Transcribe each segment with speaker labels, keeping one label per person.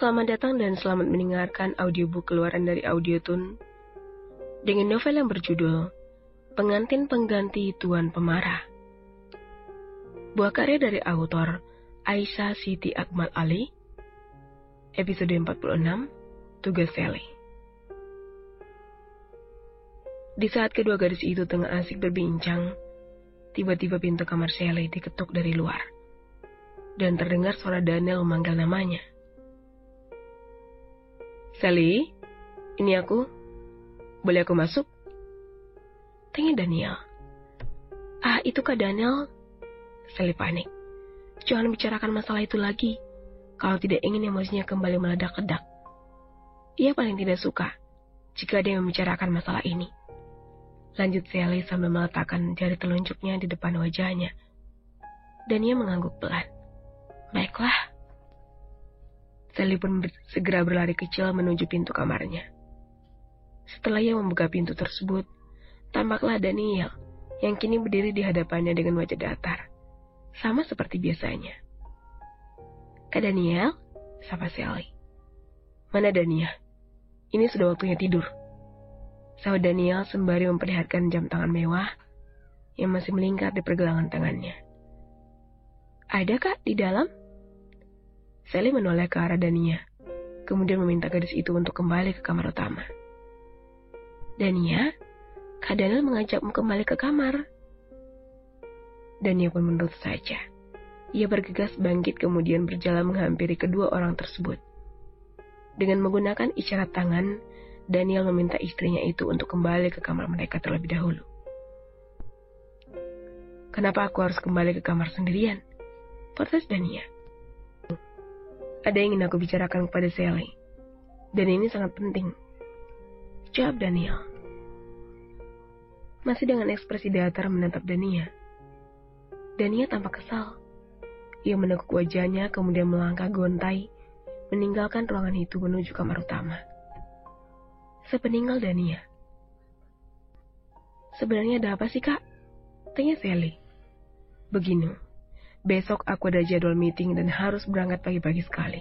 Speaker 1: Selamat datang dan selamat mendengarkan audiobook keluaran dari Audiotune dengan novel yang berjudul Pengantin Pengganti Tuan Pemarah. Buah karya dari autor Aisyah Siti Akmal Ali. Episode 46, Tugas Sally. Di saat kedua gadis itu tengah asik berbincang, tiba-tiba pintu kamar Sally diketuk dari luar, dan terdengar suara Daniel memanggil namanya. Sally, ini aku. Boleh aku masuk? Tanya Daniel. Itu Kak Daniel. Sally panik. Jangan bicarakan masalah itu lagi, kalau tidak ingin emosinya kembali meledak-ledak. Ia paling tidak suka jika dia membicarakan masalah ini. Lanjut Sally sambil meletakkan jari telunjuknya di depan wajahnya. Dan ia mengangguk pelan. Baiklah. Sally pun segera berlari kecil menuju pintu kamarnya. Setelah ia membuka pintu tersebut, tampaklah Daniel yang kini berdiri di hadapannya dengan wajah datar, sama seperti biasanya. Kak Daniel, sapa Sally. Mana Daniel? Ini sudah waktunya tidur. Sahut Daniel sembari memperlihatkan jam tangan mewah yang masih melingkar di pergelangan tangannya. Ada Kak di dalam? Sally menoleh ke arah Dania, kemudian meminta gadis itu untuk kembali ke kamar utama. Dania, Kak Daniel mengajakmu kembali ke kamar. Dania pun menurut saja. Ia bergegas bangkit kemudian berjalan menghampiri kedua orang tersebut. Dengan menggunakan isyarat tangan, Daniel meminta istrinya itu untuk kembali ke kamar mereka terlebih dahulu. Kenapa aku harus kembali ke kamar sendirian? Protes Dania. Ada yang ingin aku bicarakan kepada Sally. Dan ini sangat penting. Jawab Daniel. Masih dengan ekspresi datar menatap Dania. Dania tampak kesal. Ia menekuk wajahnya kemudian melangkah gontai, meninggalkan ruangan itu menuju kamar utama. Sepeninggal Dania. Sebenarnya ada apa sih Kak? Tanya Sally. Begini. Besok aku ada jadwal meeting dan harus berangkat pagi-pagi sekali.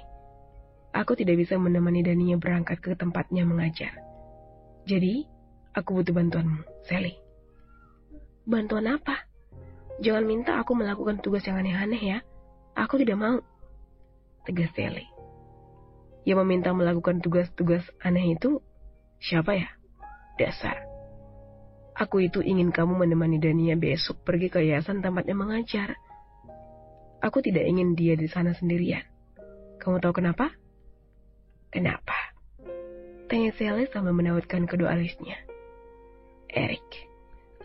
Speaker 1: Aku tidak bisa menemani Dania berangkat ke tempatnya mengajar. Jadi, aku butuh bantuanmu, Sally. Bantuan apa? Jangan minta aku melakukan tugas yang aneh-aneh ya. Aku tidak mau. Tegas Sally. Yang meminta melakukan tugas-tugas aneh itu siapa ya? Dasar. Aku itu ingin kamu menemani Dania besok pergi ke yayasan tempatnya mengajar. Aku tidak ingin dia di sana sendirian. Kamu tahu kenapa? Kenapa? Tanya Sally sambil menautkan kedua alisnya. Eric,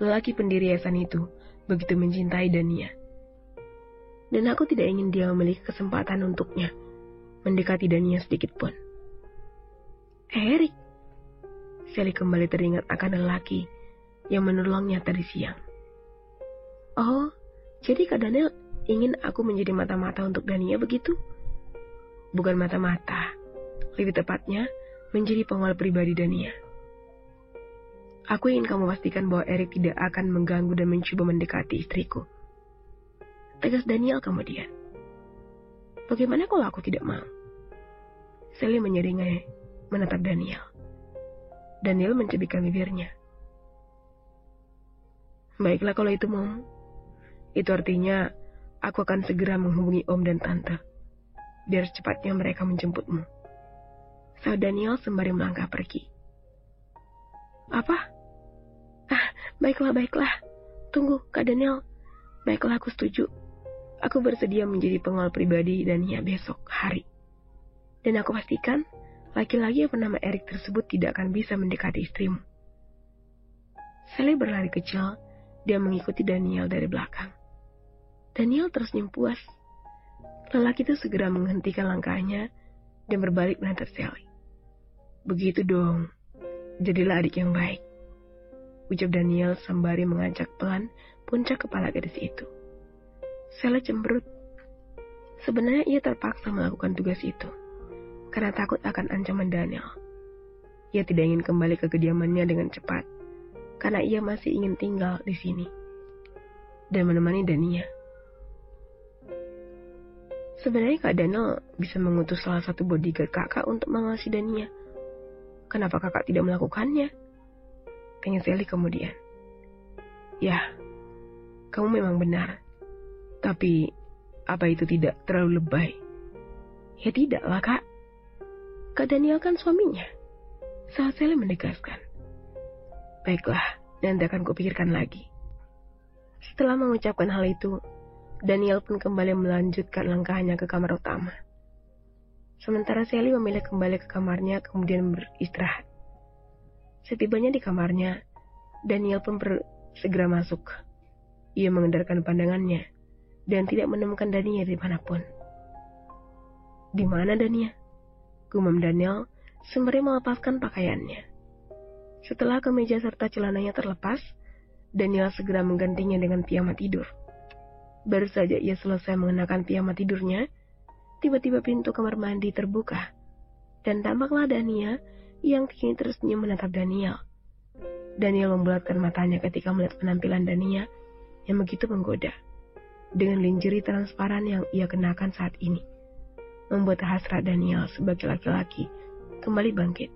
Speaker 1: lelaki pendiri yayasan itu, begitu mencintai Dania. Dan aku tidak ingin dia memiliki kesempatan untuknya mendekati Dania sedikit pun. Eric. Sally kembali teringat akan lelaki yang menolongnya tadi siang. Oh, jadi Kak Daniel ingin aku menjadi mata-mata untuk Dania begitu? Bukan mata-mata, lebih tepatnya menjadi pengawal pribadi Dania. Aku ingin kamu pastikan bahwa Eric tidak akan mengganggu dan mencoba mendekati istriku. Tegas Daniel kemudian. Bagaimana kalau aku tidak mau? Sally menyeringai menatap Daniel. Daniel mencibikkan bibirnya. Baiklah kalau itu mau. Itu artinya aku akan segera menghubungi Om dan Tante, biar secepatnya mereka menjemputmu. Sahut Daniel sembari melangkah pergi. Apa? Baiklah. Tunggu, Kak Daniel. Baiklah, aku setuju. Aku bersedia menjadi pengawal pribadi Dania besok hari. Dan aku pastikan, laki-laki yang bernama Eric tersebut tidak akan bisa mendekati istrimu. Sally berlari kecil, dia mengikuti Daniel dari belakang. Daniel tersenyum puas. Lelaki itu segera menghentikan langkahnya dan berbalik menatap Sally. Begitu dong, jadilah adik yang baik. Ucap Daniel sembari mengajak pelan puncak kepala gadis itu. Sally cemberut. Sebenarnya ia terpaksa melakukan tugas itu karena takut akan ancaman Daniel. Ia tidak ingin kembali ke kediamannya dengan cepat karena ia masih ingin tinggal di sini dan menemani Dania. Sebenarnya Kak Daniel bisa mengutus salah satu bodyguard kakak untuk mengawasi Dania. Kenapa kakak tidak melakukannya? Tanya Sally kemudian. Ya, kamu memang benar. Tapi, apa itu tidak terlalu lebay? Ya tidaklah kak. Kak Daniel kan suaminya. Saat Sally menegaskan. Baiklah, nanti akan kupikirkan lagi. Setelah mengucapkan hal itu, Daniel pun kembali melanjutkan langkahnya ke kamar utama. Sementara Sally memilih kembali ke kamarnya kemudian beristirahat. Setibanya di kamarnya, Daniel pun segera masuk. Ia mengendarkan pandangannya dan tidak menemukan Dania dimanapun. Di mana Dania? Gumam Daniel sembari melepaskan pakaiannya. Setelah kemeja serta celananya terlepas, Daniel segera menggantinya dengan piyama tidur. Baru saja ia selesai mengenakan piyama tidurnya, tiba-tiba pintu kamar mandi terbuka, dan tampaklah Dania yang kini tersenyum menatap Daniel. Daniel membulatkan matanya ketika melihat penampilan Dania yang begitu menggoda, dengan lingerie transparan yang ia kenakan saat ini, membuat hasrat Daniel sebagai laki-laki kembali bangkit.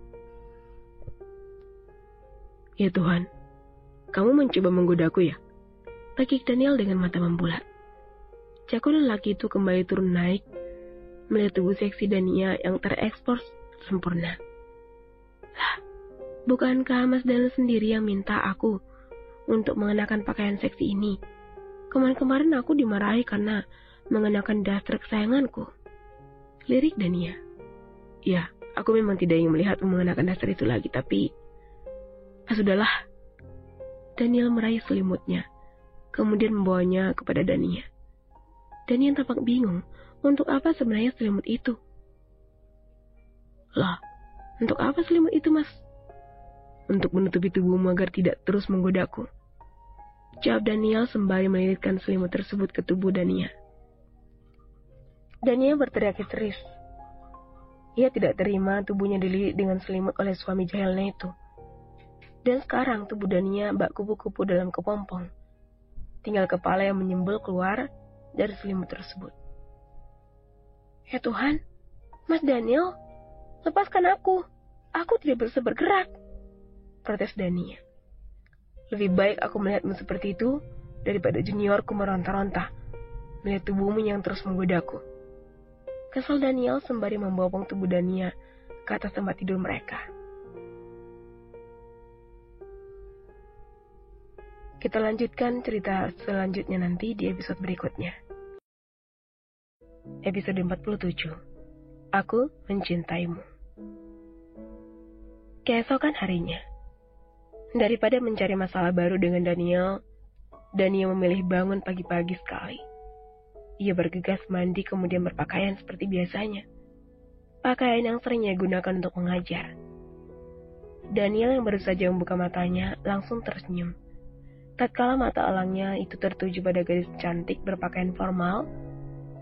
Speaker 1: Ya Tuhan, kamu mencoba menggodaku ya? Tekik Daniel dengan mata membulat. Jakun lelaki itu kembali turun naik, melihat tubuh seksi Dania yang terekspos sempurna. Lah, bukankah Mas Daniel sendiri yang minta aku untuk mengenakan pakaian seksi ini? Kemarin-kemarin aku dimarahi karena mengenakan daster kesayanganku. Lirik Dania. Ya, aku memang tidak ingin melihatmu mengenakan daster itu lagi, tapi... sudahlah. Daniel meraih selimutnya, kemudian membawanya kepada Dania. Dania tampak bingung, untuk apa sebenarnya selimut itu? Lah, untuk apa selimut itu, Mas? Untuk menutupi tubuhmu agar tidak terus menggodaku. Jawab Daniel sembari melilitkan selimut tersebut ke tubuh Dania. Dania berteriak histeris. Ia tidak terima tubuhnya dililit dengan selimut oleh suami jahilnya itu. Dan sekarang tubuh Dania bak kupu-kupu dalam kepompong. Tinggal kepala yang menyembul keluar dari selimut tersebut. Ya Tuhan, Mas Daniel, lepaskan aku. Aku tidak bisa bergerak. Protes Dania. Lebih baik aku melihatmu seperti itu daripada juniorku meronta-ronta melihat tubuhmu yang terus menggodaku. Kesal Daniel sembari membopong tubuh Dania ke atas tempat tidur mereka. Kita lanjutkan cerita selanjutnya nanti di episode berikutnya. Episode 47. Aku mencintaimu. Keesokan harinya. Daripada mencari masalah baru dengan Daniel memilih bangun pagi-pagi sekali. Ia bergegas mandi kemudian berpakaian seperti biasanya. Pakaian yang sering ia gunakan untuk mengajar. Daniel yang baru saja membuka matanya langsung tersenyum. Tatkala mata elangnya itu tertuju pada gadis cantik berpakaian formal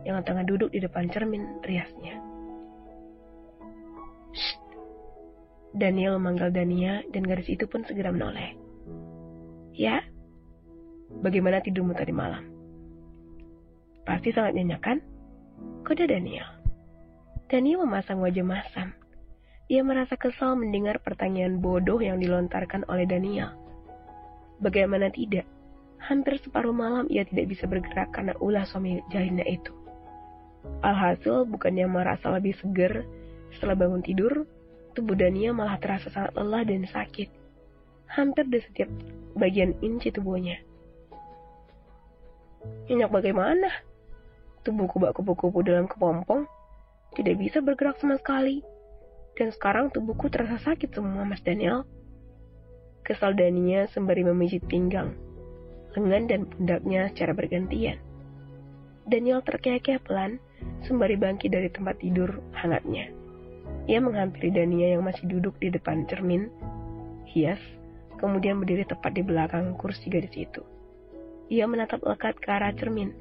Speaker 1: yang tengah duduk di depan cermin riasnya. Shh. Daniel memanggil Dania dan gadis itu pun segera menoleh. Ya, bagaimana tidurmu tadi malam? Pasti sangat nyenyak kan? Kode Daniel. Daniel memasang wajah masam. Ia merasa kesal mendengar pertanyaan bodoh yang dilontarkan oleh Daniel. Bagaimana tidak? Hampir separuh malam ia tidak bisa bergerak karena ulah suami jahilnya itu. Alhasil bukannya merasa lebih segar setelah bangun tidur, tubuh Dania malah terasa sangat lelah dan sakit. Hampir di setiap bagian inci tubuhnya. Nyenyak bagaimana? Tubuhku bak kupu-kupu dalam kepompong. Tidak bisa bergerak sama sekali. Dan sekarang tubuhku terasa sakit semua, Mas Daniel. Kesal Dania sembari memijit pinggang, lengan dan pundaknya secara bergantian. Daniel terkekeh pelan sembari bangkit dari tempat tidur hangatnya. Ia menghampiri Dania yang masih duduk di depan cermin hias, kemudian berdiri tepat di belakang kursi gadis itu. Ia menatap lekat ke arah cermin,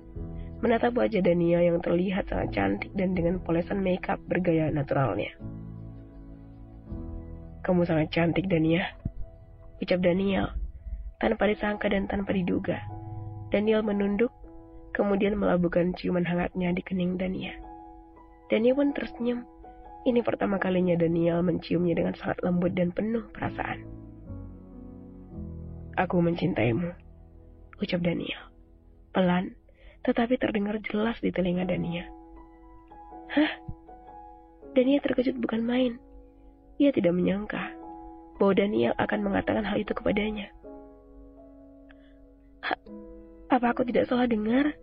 Speaker 1: menatap wajah Dania yang terlihat sangat cantik dan dengan polesan makeup bergaya naturalnya. Kamu sangat cantik, Dania, ucap Daniel, tanpa disangka dan tanpa diduga. Daniel menunduk, kemudian melabuhkan ciuman hangatnya di kening Dania. Daniel pun tersenyum. Ini pertama kalinya Daniel menciumnya dengan sangat lembut dan penuh perasaan. Aku mencintaimu, ucap Daniel. Pelan, tetapi terdengar jelas di telinga Daniel. Hah? Daniel terkejut bukan main. Ia tidak menyangka bahwa Daniel akan mengatakan hal itu kepadanya. Apa aku tidak salah dengar?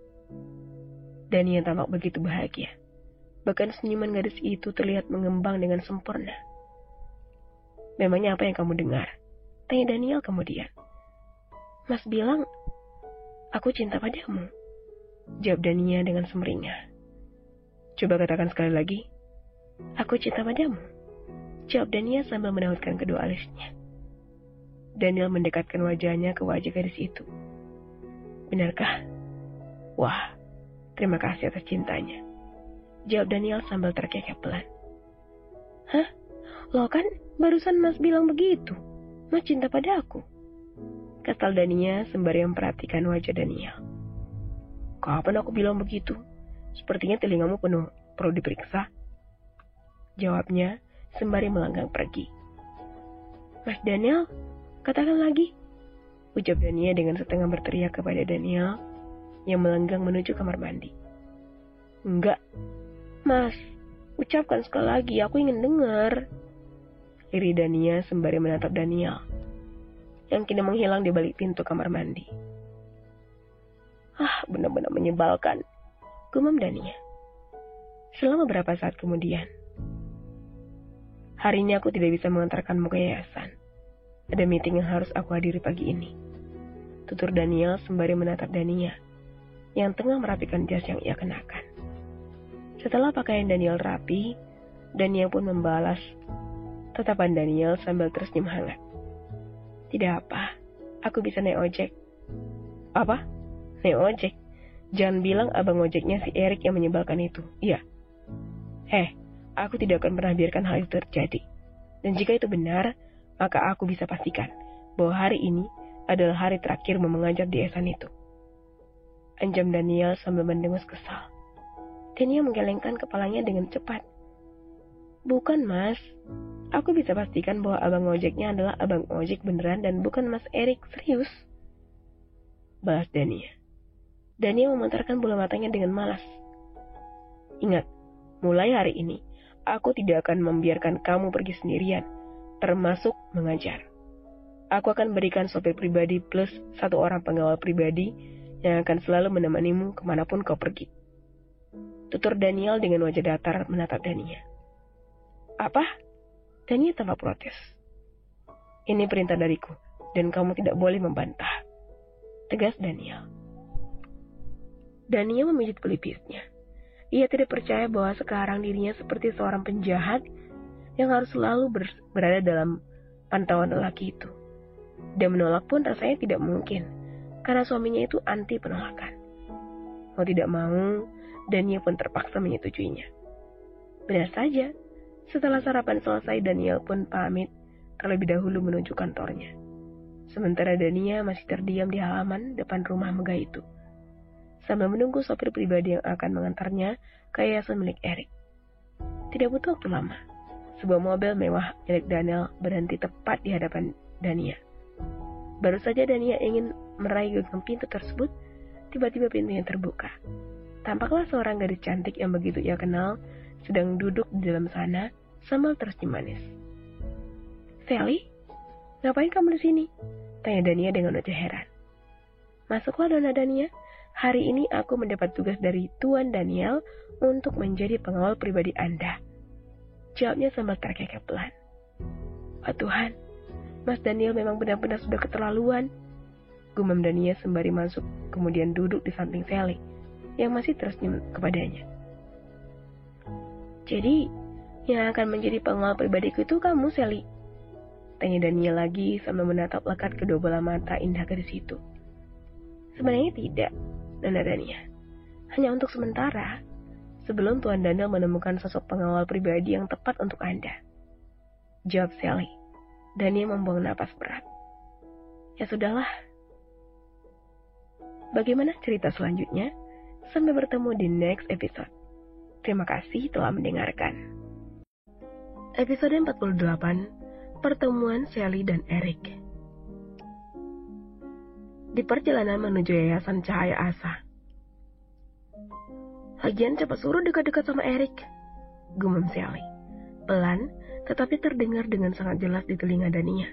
Speaker 1: Daniel tampak begitu bahagia. Bahkan senyuman gadis itu terlihat mengembang dengan sempurna. Memangnya apa yang kamu dengar? Tanya Daniel kemudian. Mas bilang, aku cinta padamu. Jawab Daniel dengan semeringah. Coba katakan sekali lagi. Aku cinta padamu. Jawab Daniel sambil menautkan kedua alisnya. Daniel mendekatkan wajahnya ke wajah gadis itu. Benarkah? Wah, terima kasih atas cintanya. Jawab Daniel sambil terkekeh pelan. Hah? Loh kan barusan Mas bilang begitu. Mas cinta pada aku. Kesal Daniel sembari memperhatikan wajah Daniel. Kapan aku bilang begitu? Sepertinya telingamu perlu diperiksa. Jawabnya sembari melangkah pergi. Mas Daniel, katakan lagi. Ucap Daniel dengan setengah berteriak kepada Daniel yang melenggang menuju kamar mandi. Enggak. Mas, ucapkan sekali lagi, aku ingin dengar. Lirih Daniel sembari menatap Daniel, yang kini menghilang di balik pintu kamar mandi. Benar-benar menyebalkan, gumam Daniel. Selama beberapa saat kemudian, hari ini aku tidak bisa mengantarkanmu ke yayasan. Ada meeting yang harus aku hadiri pagi ini. Tutur Daniel sembari menatap Daniel, yang tengah merapikan jas yang ia kenakan. Setelah pakaian Daniel rapi, Daniel pun membalas tatapan Daniel sambil tersenyum hangat. Tidak apa, aku bisa naik ojek. Apa? Naik ojek? Jangan bilang abang ojeknya si Erik yang menyebalkan itu. Iya. Aku tidak akan pernah biarkan hal itu terjadi. Dan jika itu benar, maka aku bisa pastikan bahwa hari ini adalah hari terakhir mengajar di yayasan itu. Anjam Daniel sambil mendengus kesal. Daniel menggelengkan kepalanya dengan cepat. Bukan mas, aku bisa pastikan bahwa abang ojeknya adalah abang ojek beneran dan bukan mas Erik, serius. Balas Daniel. Daniel memutarkan bola matanya dengan malas. Ingat, mulai hari ini, aku tidak akan membiarkan kamu pergi sendirian, termasuk mengajar. Aku akan berikan sopir pribadi plus 1 orang pengawal pribadi yang akan selalu menemanimu kemanapun kau pergi. Tutur Daniel dengan wajah datar menatap Daniel. Apa? Daniel tampak protes. Ini perintah dariku, dan kamu tidak boleh membantah. Tegas Daniel. Daniel memijit pelipisnya. Ia tidak percaya bahwa sekarang dirinya seperti seorang penjahat yang harus selalu berada dalam pantauan lelaki itu. Dan menolak pun rasanya tidak mungkin, karena suaminya itu anti penolakan. Mau tidak mau, Daniel pun terpaksa menyetujuinya. Benar saja, setelah sarapan selesai Daniel pun pamit terlebih dahulu menuju kantornya. Sementara Daniel masih terdiam di halaman depan rumah megah itu, sambil menunggu sopir pribadi yang akan mengantarnya ke yayasan milik Erik. Tidak butuh waktu lama, sebuah mobil mewah milik Daniel berhenti tepat di hadapan Daniel. Baru saja Daniel ingin meraih gagang pintu tersebut, tiba-tiba pintunya terbuka. Tampaklah seorang gadis cantik yang begitu ia kenal sedang duduk di dalam sana sambil tersenyum manis. Sally, ngapain kamu di sini? Tanya Dania dengan wajah heran. Masuklah Dona Dania. Hari ini aku mendapat tugas dari Tuan Daniel untuk menjadi pengawal pribadi Anda. Jawabnya sambil terkekeh pelan. Oh Tuhan, Mas Daniel memang benar-benar sudah keterlaluan. Gumam Dania sembari masuk kemudian duduk di samping Sally yang masih tersenyum kepadanya. Jadi, yang akan menjadi pengawal pribadiku itu kamu, Sally? Tanya Daniel lagi sambil menatap lekat kedua bola mata indah gadis itu. Sebenarnya tidak, Nona Dania. Hanya untuk sementara, sebelum Tuan Daniel menemukan sosok pengawal pribadi yang tepat untuk Anda. Jawab Sally. Daniel membuang napas berat. Ya sudahlah. Bagaimana cerita selanjutnya? Sampai bertemu di next episode. Terima kasih telah mendengarkan. Episode 48, Pertemuan Sally dan Eric. Di perjalanan menuju Yayasan Cahaya Asa. Lagian siapa suruh dekat-dekat sama Eric? Gumam Sally. Pelan, tetapi terdengar dengan sangat jelas di telinga Dania.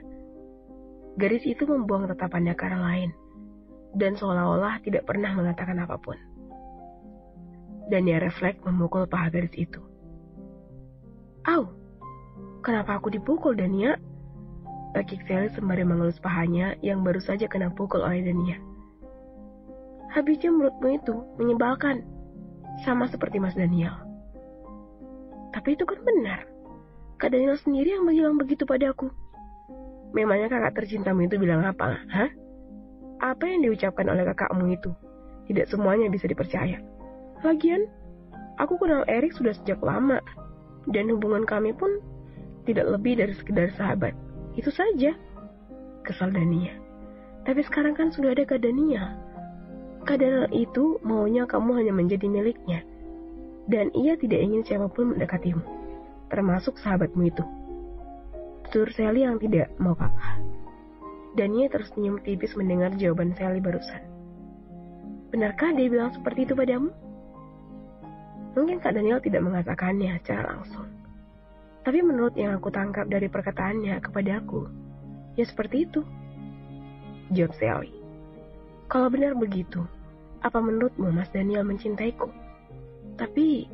Speaker 1: Gadis itu membuang tatapannya ke arah lain, dan seolah-olah tidak pernah mengatakan apapun. Dania refleks memukul paha gadis itu. Au, kenapa aku dipukul, Dania? Takik Sally sembari mengelus pahanya yang baru saja kena pukul oleh Dania. Habisnya mulutmu itu menyebalkan, sama seperti Mas Daniel. Tapi itu kan benar. Kak Daniel sendiri yang bilang begitu padaku. Memangnya kakak tercintamu itu bilang apa? Hah? Apa yang diucapkan oleh kakakmu itu? Tidak semuanya bisa dipercaya. Lagian, aku kenal Eric sudah sejak lama. Dan hubungan kami pun tidak lebih dari sekedar sahabat. Itu saja. Kesal Dania. Tapi sekarang kan sudah ada Kak Daniel. Kak Daniel itu maunya kamu hanya menjadi miliknya. Dan ia tidak ingin siapapun mendekatimu. Termasuk sahabatmu itu. Tutur Sally yang tidak mau kalah. Dania tersenyum tipis mendengar jawaban Sally barusan. Benarkah dia bilang seperti itu padamu? Mungkin Kak Daniel tidak mengatakannya secara langsung. Tapi menurut yang aku tangkap dari perkataannya kepada aku, ya seperti itu. Jawab Sally. Kalau benar begitu, apa menurutmu Mas Daniel mencintaiku? Tapi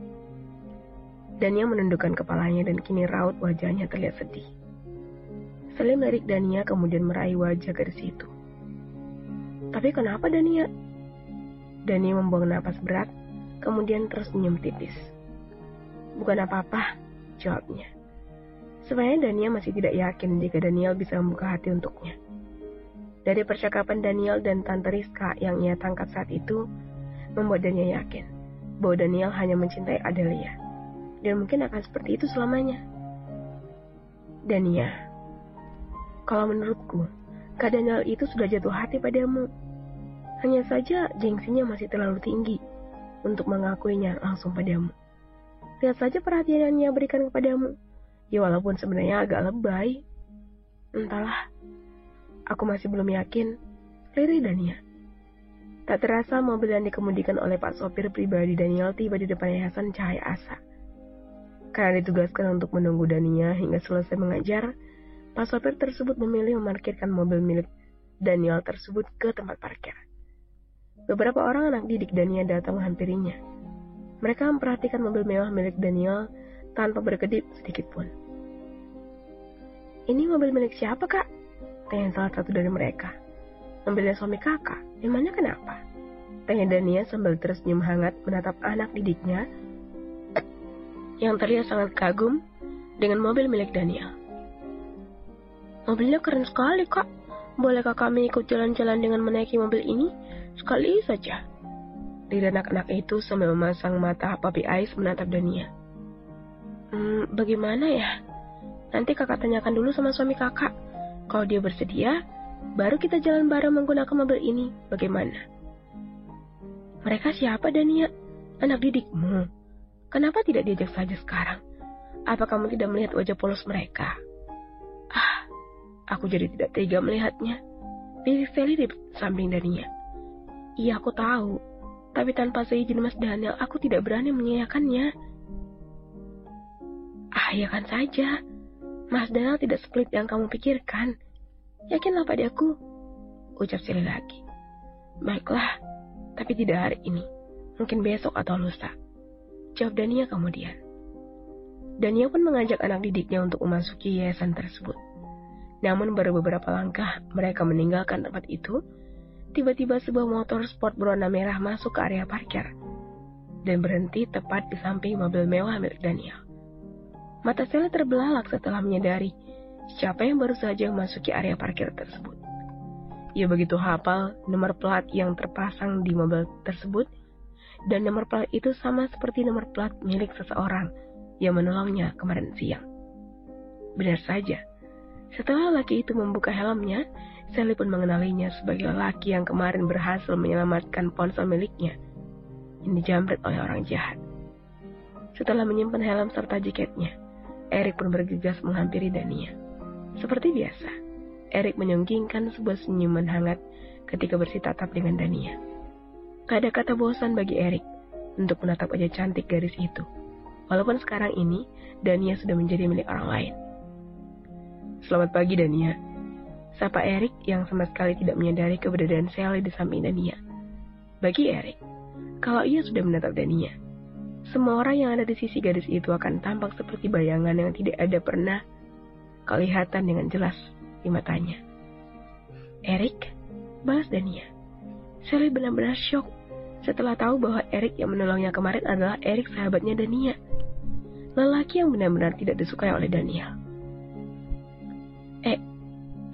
Speaker 1: Dania menundukkan kepalanya dan kini raut wajahnya terlihat sedih. Sally melirik Dania kemudian meraih wajah gadis itu. Tapi kenapa Dania? Dania membuang napas berat, kemudian tersenyum tipis. Bukan apa-apa, jawabnya. Sebenarnya Dania masih tidak yakin jika Daniel bisa membuka hati untuknya. Dari percakapan Daniel dan Tante Rizka yang ia tangkap saat itu, membuat Dania yakin bahwa Daniel hanya mencintai Adelia. Dan mungkin akan seperti itu selamanya. Dania, kalau menurutku, Kak Daniel itu sudah jatuh hati padamu. Hanya saja gengsinya masih terlalu tinggi untuk mengakuinya langsung padamu. Lihat saja perhatian yang ia berikan kepadamu. Ya walaupun sebenarnya agak lebay. Entahlah, aku masih belum yakin. Lirih Dania. Tak terasa mobil yang dikemudikan oleh Pak sopir pribadi Daniel tiba di depan Yayasan Cahaya Asa. Karena ditugaskan untuk menunggu Dania hingga selesai mengajar, Pak sopir tersebut memilih memarkirkan mobil milik Daniel tersebut ke tempat parkir. Beberapa orang anak didik Dania datang menghampirinya. Mereka memperhatikan mobil mewah milik Daniel tanpa berkedip sedikit pun. Ini mobil milik siapa, Kak? Tanya salah satu dari mereka. Mobilnya suami kakak, memangnya kenapa? Tanya Dania sambil tersenyum hangat menatap anak didiknya yang terlihat sangat kagum dengan mobil milik Daniel. Mobilnya keren sekali, Kak. Bolehkah kami ikut jalan-jalan dengan menaiki mobil ini? Sekali saja. Lidah anak-anak itu sambil memasang mata Papi Ais menatap Dania. Bagaimana ya? Nanti kakak tanyakan dulu sama suami kakak. Kalau dia bersedia, baru kita jalan bareng menggunakan mobil ini. Bagaimana? Mereka siapa, Dania? Anak didikmu. Kenapa tidak diajak saja sekarang? Apa kamu tidak melihat wajah polos mereka? Aku jadi tidak tega melihatnya. Bisik Sally di samping Dania. Iya, aku tahu. Tapi tanpa seizin Mas Daniel, aku tidak berani menyanyikannya. Ya kan saja. Mas Daniel tidak sepelit yang kamu pikirkan. Yakinlah padaku. Ucap Sally lagi. Baiklah, tapi tidak hari ini. Mungkin besok atau lusa. Jawab Dania kemudian. Dania pun mengajak anak didiknya untuk memasuki yayasan tersebut. Namun baru beberapa langkah mereka meninggalkan tempat itu, tiba-tiba sebuah motor sport berwarna merah masuk ke area parkir dan berhenti tepat di samping mobil mewah milik Daniel. Mata Sally terbelalak setelah menyadari siapa yang baru saja memasuki area parkir tersebut. Ia begitu hafal nomor plat yang terpasang di mobil tersebut, dan nomor plat itu sama seperti nomor plat milik seseorang yang menolongnya kemarin siang. Benar saja. Setelah lelaki itu membuka helmnya, Sally pun mengenalinya sebagai lelaki yang kemarin berhasil menyelamatkan ponsel miliknya yang dijamret oleh orang jahat. Setelah menyimpan helm serta jaketnya, Erik pun bergegas menghampiri Dania. Seperti biasa, Erik menyunggingkan sebuah senyuman hangat ketika bersitatap dengan Dania. Tak ada kata bosan bagi Erik untuk menatap wajah cantik gadis itu. Walaupun sekarang ini, Dania sudah menjadi milik orang lain. Selamat pagi, Dania. Sapa Erik yang sama sekali tidak menyadari keberadaan Sally di samping Dania. Bagi Erik, kalau ia sudah menatap Dania, semua orang yang ada di sisi gadis itu akan tampak seperti bayangan yang tidak ada pernah kelihatan dengan jelas di matanya. Erik, balas Dania. Sally benar-benar syok setelah tahu bahwa Erik yang menolongnya kemarin adalah Erik, sahabatnya Dania. Lelaki yang benar-benar tidak disukai oleh Daniel.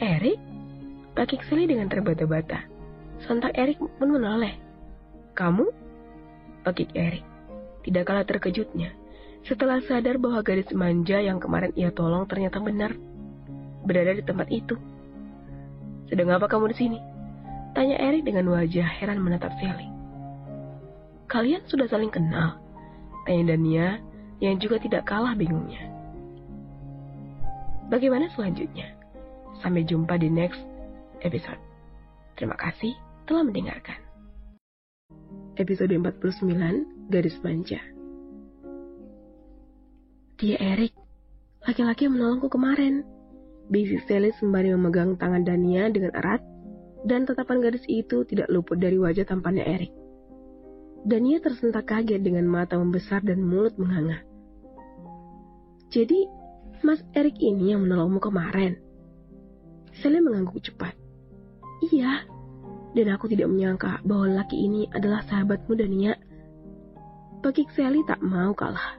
Speaker 1: Erik? Pakik Sally dengan terbata-bata. Sontak Erik pun menoleh. Kamu? Pakik Erik. Tidak kalah terkejutnya setelah sadar bahwa gadis manja yang kemarin ia tolong ternyata benar berada di tempat itu. Sedang apa kamu di sini? Tanya Erik dengan wajah heran menatap Sally. Kalian sudah saling kenal? Tanya Dania yang juga tidak kalah bingungnya. Bagaimana selanjutnya? Sampai jumpa di next episode. Terima kasih telah mendengarkan. Episode 49, Gadis Manja. Dia Erik, laki-laki yang menolongku kemarin. Bisik Sally sembari memegang tangan Dania dengan erat, dan tatapan gadis itu tidak luput dari wajah tampannya Erik. Dania tersentak kaget dengan mata membesar dan mulut menganga. Jadi, Mas Erik ini yang menolongmu kemarin? Sally mengangguk cepat. Iya. Dan aku tidak menyangka bahwa laki ini adalah sahabatmu, Dania. Pakik Sally tak mau kalah.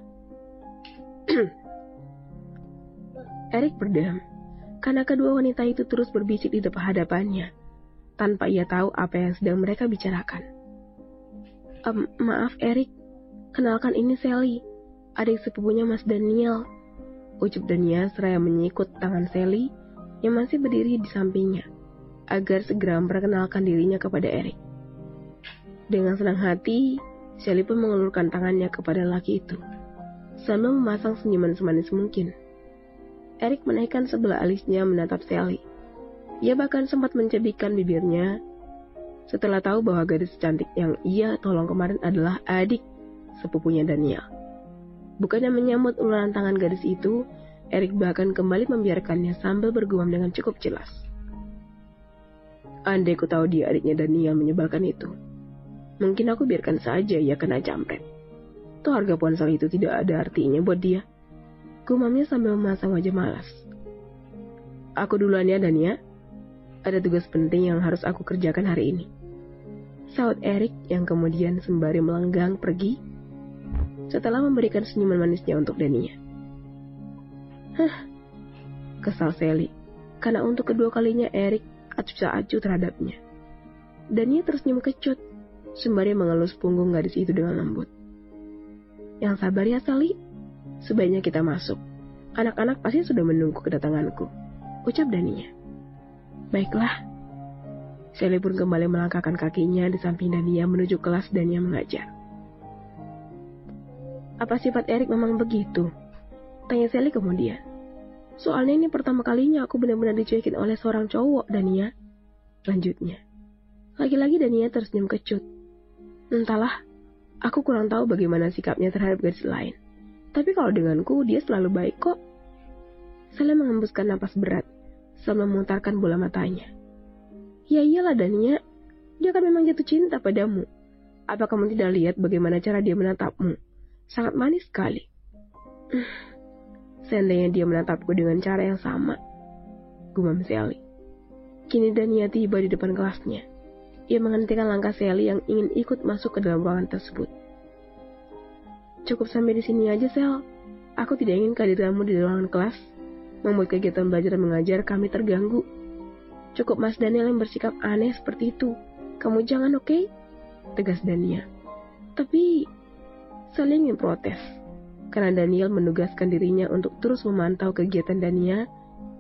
Speaker 1: Erik berdiam, karena kedua wanita itu terus berbisik di depan hadapannya, tanpa ia tahu apa yang sedang mereka bicarakan. Maaf Erik, kenalkan ini Sally, adik sepupunya Mas Daniel. Ucup Dania seraya menyikut tangan Sally yang masih berdiri di sampingnya, agar segera memperkenalkan dirinya kepada Erik. Dengan senang hati, Sally pun mengulurkan tangannya kepada laki itu, sambil memasang senyuman semanis mungkin. Erik menaikkan sebelah alisnya menatap Sally. Ia bahkan sempat mencebikkan bibirnya setelah tahu bahwa gadis cantik yang ia tolong kemarin adalah adik sepupunya Daniel. Bukannya menyambut uluran tangan gadis itu, Erik bahkan kembali membiarkannya sambil bergumam dengan cukup jelas. Andai ku tahu dia adiknya Daniel menyebalkan itu, mungkin aku biarkan saja ia kena jambret. Toh harga ponsel itu tidak ada artinya buat dia. Gumamnya sambil memasang wajah malas. Aku duluan ya Dania. Ada tugas penting yang harus aku kerjakan hari ini. Saut Erik yang kemudian sembari melenggang pergi setelah memberikan senyuman manisnya untuk Dania. Kesal Sally, karena untuk kedua kalinya Erik acuh-acuh terhadapnya. Dania tersenyum kecut, sembari mengelus punggung gadis itu dengan lembut. Yang sabar ya Sally, sebaiknya kita masuk. Anak-anak pasti sudah menunggu kedatanganku, ucap Dania. Baiklah. Sally pun kembali melangkahkan kakinya di samping Dania menuju kelas Dania mengajar. Apa sifat Erik memang begitu? Tanya Sally kemudian. Soalnya ini pertama kalinya aku benar-benar dicuekin oleh seorang cowok, Dania. Lanjutnya. Lagi-lagi Dania tersenyum kecut. Entahlah, aku kurang tahu bagaimana sikapnya terhadap gadis lain. Tapi kalau denganku, dia selalu baik kok. Sally menghembuskan napas berat, sambil memutarkan bola matanya. Ya iyalah Dania, dia kan memang jatuh cinta padamu. Apa kamu tidak lihat bagaimana cara dia menatapmu? Sangat manis sekali. Seandainya dia menatapku dengan cara yang sama, gumam Sally. Kini Dania tiba di depan kelasnya. Ia menghentikan langkah Sally yang ingin ikut masuk ke dalam ruangan tersebut. Cukup sampai di sini aja, Sel. Aku tidak ingin kehadiranmu di ruangan kelas membuat kegiatan belajar dan mengajar kami terganggu. Cukup Mas Daniel yang bersikap aneh seperti itu. Kamu jangan, oke? Tegas Dania. Tapi Sally ingin protes, karena Daniel menugaskan dirinya untuk terus memantau kegiatan Dania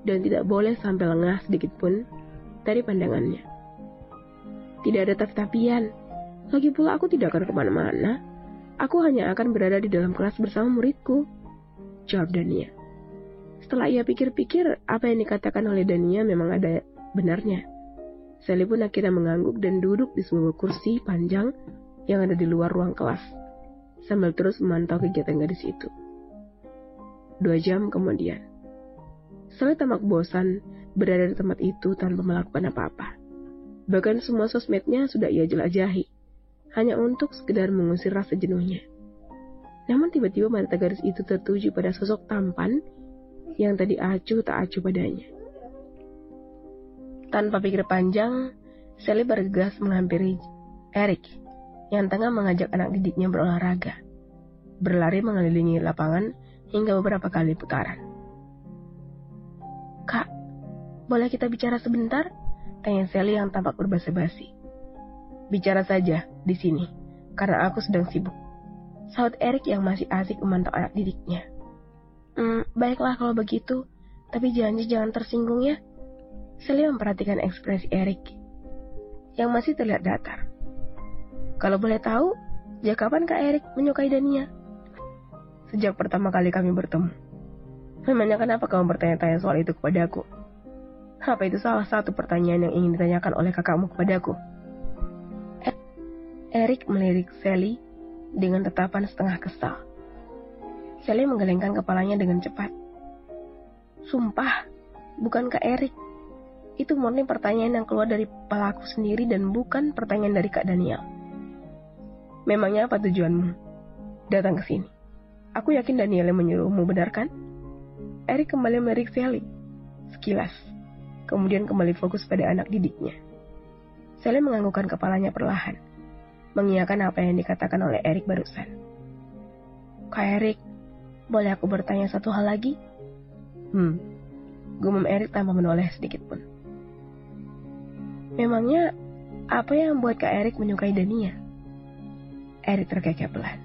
Speaker 1: dan tidak boleh sampai lengah sedikit pun dari pandangannya. Tidak ada tapi-tapian. Lagi pula aku tidak akan kemana-mana. Aku hanya akan berada di dalam kelas bersama muridku, jawab Dania. Setelah ia pikir-pikir, apa yang dikatakan oleh Dania memang ada benarnya. Sally pun akhirnya mengangguk dan duduk di sebuah kursi panjang yang ada di luar ruang kelas, sambil terus memantau kegiatan gadis itu. 2 jam kemudian, Sally tampak bosan berada di tempat itu tanpa melakukan apa-apa. Bahkan semua sosmednya sudah ia jelajahi, hanya untuk sekedar mengusir rasa jenuhnya. Namun tiba-tiba mata gadis itu tertuju pada sosok tampan yang tadi acuh tak acuh padanya. Tanpa pikir panjang, Sally bergegas menghampiri Eric yang tengah mengajak anak didiknya berolahraga, berlari mengelilingi lapangan hingga beberapa kali putaran. "Kak, boleh kita bicara sebentar?" tanya Sally yang tampak berbasa-basi. "Bicara saja di sini, karena aku sedang sibuk," sahut Eric yang masih asik memantau anak didiknya. Baiklah kalau begitu, tapi janji jangan tersinggung ya." Sally memperhatikan ekspresi Eric yang masih terlihat datar. "Kalau boleh tahu, sejak kapan Kak Eric menyukai Dania?" "Sejak pertama kali kami bertemu." "Memangnya kenapa kamu bertanya-tanya soal itu kepadaku? Apa itu salah satu pertanyaan yang ingin ditanyakan oleh kakakmu kepadaku?" Eric melirik Sally dengan tatapan setengah kesal. Sally menggelengkan kepalanya dengan cepat. "Sumpah, bukan Kak Eric. Itu murni pertanyaan yang keluar dari kepalaku sendiri dan bukan pertanyaan dari Kak Daniel." "Memangnya apa tujuanmu datang ke sini? Aku yakin Daniel yang menyuruhmu, benar kan?" Eric kembali melirik Sally sekilas, kemudian kembali fokus pada anak didiknya. Sally menganggukkan kepalanya perlahan, mengiyakan apa yang dikatakan oleh Eric barusan. "Kak Eric, boleh aku bertanya satu hal lagi?" Gumam Eric tanpa menoleh sedikit pun. "Memangnya apa yang membuat Kak Eric menyukai Dania?" Eric terkekeh pelan.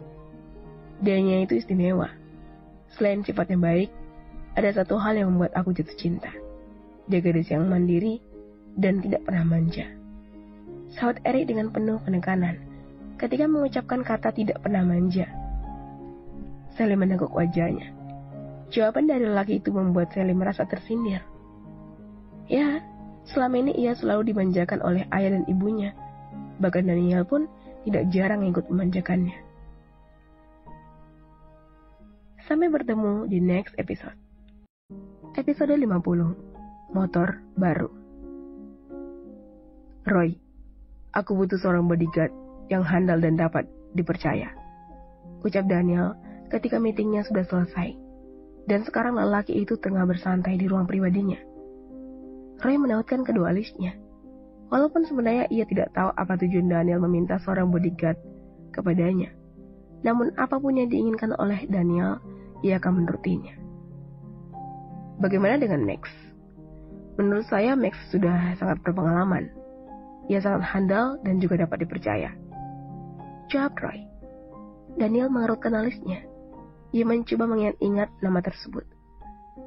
Speaker 1: "Dania itu istimewa. Selain sifatnya baik, ada satu hal yang membuat aku jatuh cinta. Dia gadis yang mandiri dan tidak pernah manja," sahut Eric dengan penuh penekanan ketika mengucapkan kata tidak pernah manja. Sally meneguk wajahnya. Jawaban dari lelaki itu membuat Sally merasa tersindir. Ya, selama ini ia selalu dimanjakan oleh ayah dan ibunya. Bahkan Daniel pun tidak jarang ikut memanjakannya. Sampai bertemu di next episode. Episode 50. Motor baru. "Roy, aku butuh seorang bodyguard yang handal dan dapat dipercaya," ucap Daniel ketika meetingnya sudah selesai. Dan sekarang lelaki itu tengah bersantai di ruang pribadinya. Roy menautkan kedua alisnya. Walaupun sebenarnya ia tidak tahu apa tujuan Daniel meminta seorang bodyguard kepadanya. Namun apapun yang diinginkan oleh Daniel, ia akan menurutinya. Bagaimana dengan Max? Menurut saya Max sudah sangat berpengalaman. Ia sangat handal dan juga dapat dipercaya, jawab Roy. Daniel mengerutkan alisnya. Ia mencoba mengingat-ingat nama tersebut.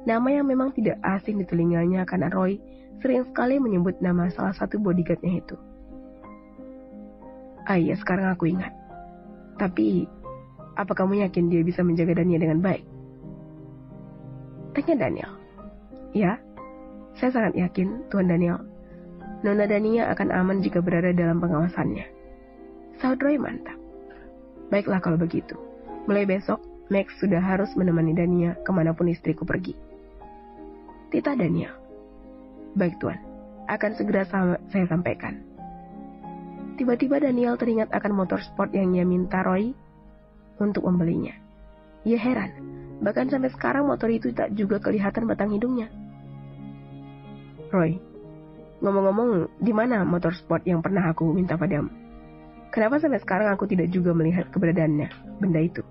Speaker 1: Nama yang memang tidak asing di telinganya karena Roy sering sekali menyebut nama salah satu bodyguardnya itu. Iya, sekarang aku ingat. Tapi, apa kamu yakin dia bisa menjaga Dania dengan baik? Tanya Daniel. Ya, saya sangat yakin, Tuan Daniel. Nona Dania akan aman jika berada dalam pengawasannya, sahut Roy mantap. Baiklah kalau begitu. Mulai besok, Max sudah harus menemani Dania kemanapun istriku pergi. Titah Daniel. Baik Tuan, akan segera saya sampaikan. Tiba-tiba Daniel teringat akan motor sport yang ia minta Roy untuk membelinya. Ia heran, bahkan sampai sekarang motor itu tak juga kelihatan batang hidungnya. Roy, ngomong-ngomong, di mana motor sport yang pernah aku minta padamu? Kenapa sampai sekarang aku tidak juga melihat keberadaannya, benda itu?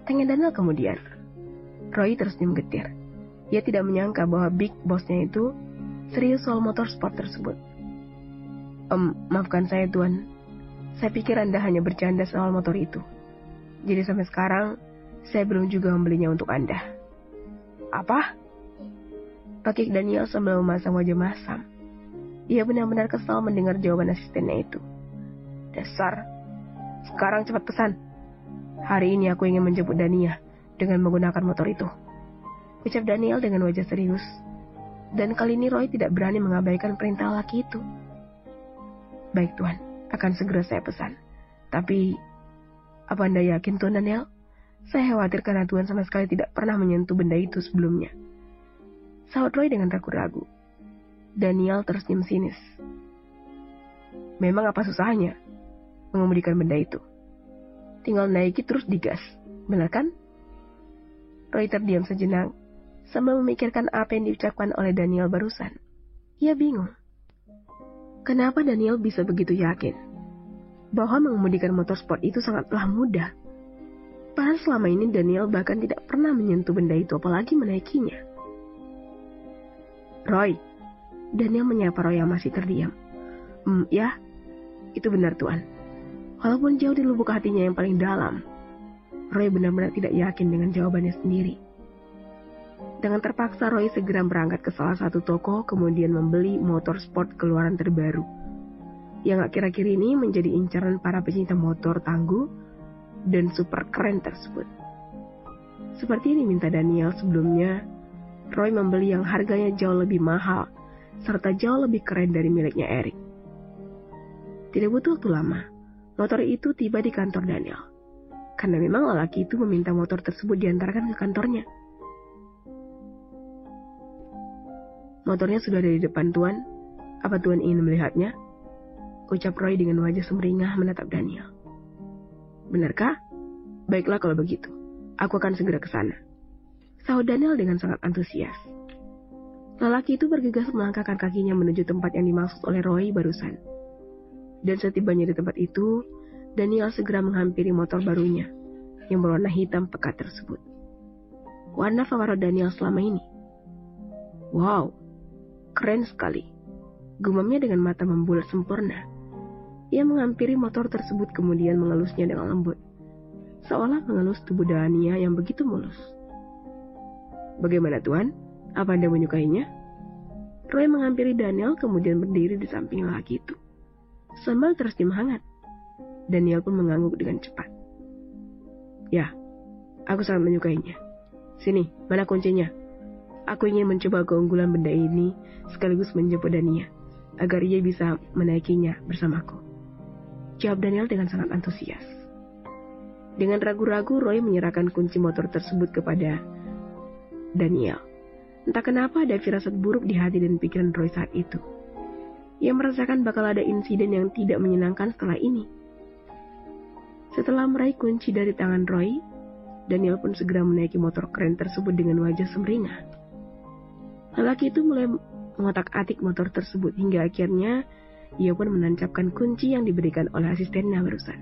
Speaker 1: Tanya Daniel kemudian. Roy tersenyum getir. Ia tidak menyangka bahwa big bossnya itu serius soal motor sport tersebut. Maafkan saya Tuan. Saya pikir Anda hanya bercanda soal motor itu. Jadi sampai sekarang, saya belum juga membelinya untuk Anda. Apa? Pakik Daniel sambil memasang wajah masam. Ia benar-benar kesal mendengar jawaban asistennya itu. Dasar, Sekarang cepat pesan. Hari ini aku ingin menjemput Dania dengan menggunakan motor itu, ucap Daniel dengan wajah serius. Dan kali ini Roy tidak berani mengabaikan perintah laki itu. Baik Tuan, akan segera saya pesan. Tapi, apa Anda yakin Tuan Daniel? Saya khawatir karena Tuan sama sekali tidak pernah menyentuh benda itu sebelumnya, sahut Roy dengan ragu-ragu. Daniel tersenyum sinis. Memang apa susahnya mengemudikan benda itu? Tinggal naiki terus digas, benar kan? Roy terdiam sejenak sambil memikirkan apa yang diucapkan oleh Daniel barusan. Ia bingung. Kenapa Daniel bisa begitu yakin bahwa mengemudikan motor sport itu sangatlah mudah? Padahal selama ini Daniel bahkan tidak pernah menyentuh benda itu, apalagi menaikinya. Roy, Daniel menyapa Roy yang masih terdiam. Ya, itu benar Tuan. Walaupun jauh di lubuk hatinya yang paling dalam, Roy benar-benar tidak yakin dengan jawabannya sendiri. Dengan terpaksa Roy segera berangkat ke salah satu toko, kemudian membeli motor sport keluaran terbaru, yang akhir-akhir ini menjadi incaran para pecinta motor tangguh dan super keren tersebut. Seperti yang diminta Daniel sebelumnya, Roy membeli yang harganya jauh lebih mahal, serta jauh lebih keren dari miliknya Eric. Tidak butuh waktu lama, motor itu tiba di kantor Daniel. Karena memang lelaki itu meminta motor tersebut diantarkan ke kantornya. Motornya sudah ada di depan Tuan. Apa Tuan ingin melihatnya? Ucap Roy dengan wajah sumringah menatap Daniel. Benarkah? Baiklah kalau begitu. Aku akan segera ke sana, sahut Daniel dengan sangat antusias. Lelaki itu bergegas melangkahkan kakinya menuju tempat yang dimaksud oleh Roy barusan. Dan setibanya di tempat itu, Daniel segera menghampiri motor barunya yang berwarna hitam pekat tersebut. Warna favorit Daniel selama ini. Wow, keren sekali, gumamnya dengan mata membulat sempurna. Ia menghampiri motor tersebut kemudian mengelusnya dengan lembut, seolah mengelus tubuh Dania yang begitu mulus. Bagaimana Tuan? Apa Anda menyukainya? Roy menghampiri Daniel kemudian berdiri di samping lelaki itu, sambil tersenyum hangat. Daniel pun mengangguk dengan cepat. Ya, aku sangat menyukainya. Sini, mana kuncinya? Aku ingin mencoba keunggulan benda ini sekaligus menjemput Dania, agar ia bisa menaikinya bersamaku, jawab Daniel dengan sangat antusias. Dengan ragu-ragu, Roy menyerahkan kunci motor tersebut kepada Daniel. Entah kenapa ada firasat buruk di hati dan pikiran Roy saat itu. Ia merasakan bakal ada insiden yang tidak menyenangkan setelah ini. Setelah meraih kunci dari tangan Roy, Daniel pun segera menaiki motor keren tersebut dengan wajah sumringah. Lelaki itu mulai mengotak-atik motor tersebut hingga akhirnya ia pun menancapkan kunci yang diberikan oleh asistennya barusan.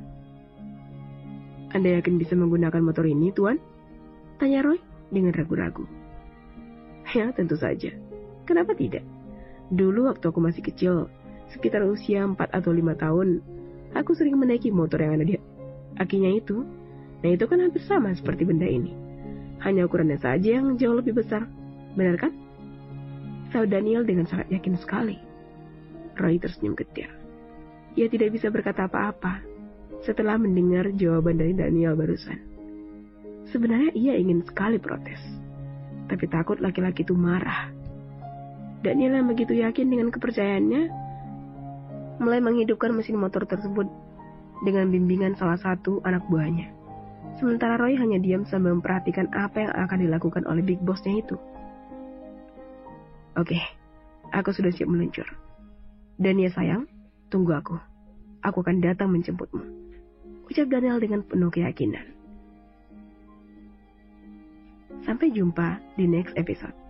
Speaker 1: Anda yakin bisa menggunakan motor ini, Tuan? Tanya Roy dengan ragu-ragu. Ya, tentu saja. Kenapa tidak? Dulu waktu aku masih kecil, sekitar usia 4 atau 5 tahun, aku sering menaiki motor yang ada di akinya itu. Nah itu kan hampir sama seperti benda ini. Hanya ukurannya saja yang jauh lebih besar. Benar kan? Sahut Daniel dengan sangat yakin sekali. Roy tersenyum getir. Ia tidak bisa berkata apa-apa setelah mendengar jawaban dari Daniel barusan. Sebenarnya ia ingin sekali protes, tapi takut laki-laki itu marah. Daniel yang begitu yakin dengan kepercayaannya mulai menghidupkan mesin motor tersebut dengan bimbingan salah satu anak buahnya. Sementara Roy hanya diam sambil memperhatikan apa yang akan dilakukan oleh big boss-nya itu. Oke, aku sudah siap meluncur. Dania sayang, tunggu aku. Aku akan datang menjemputmu, ucap Daniel dengan penuh keyakinan. Sampai jumpa di next episode.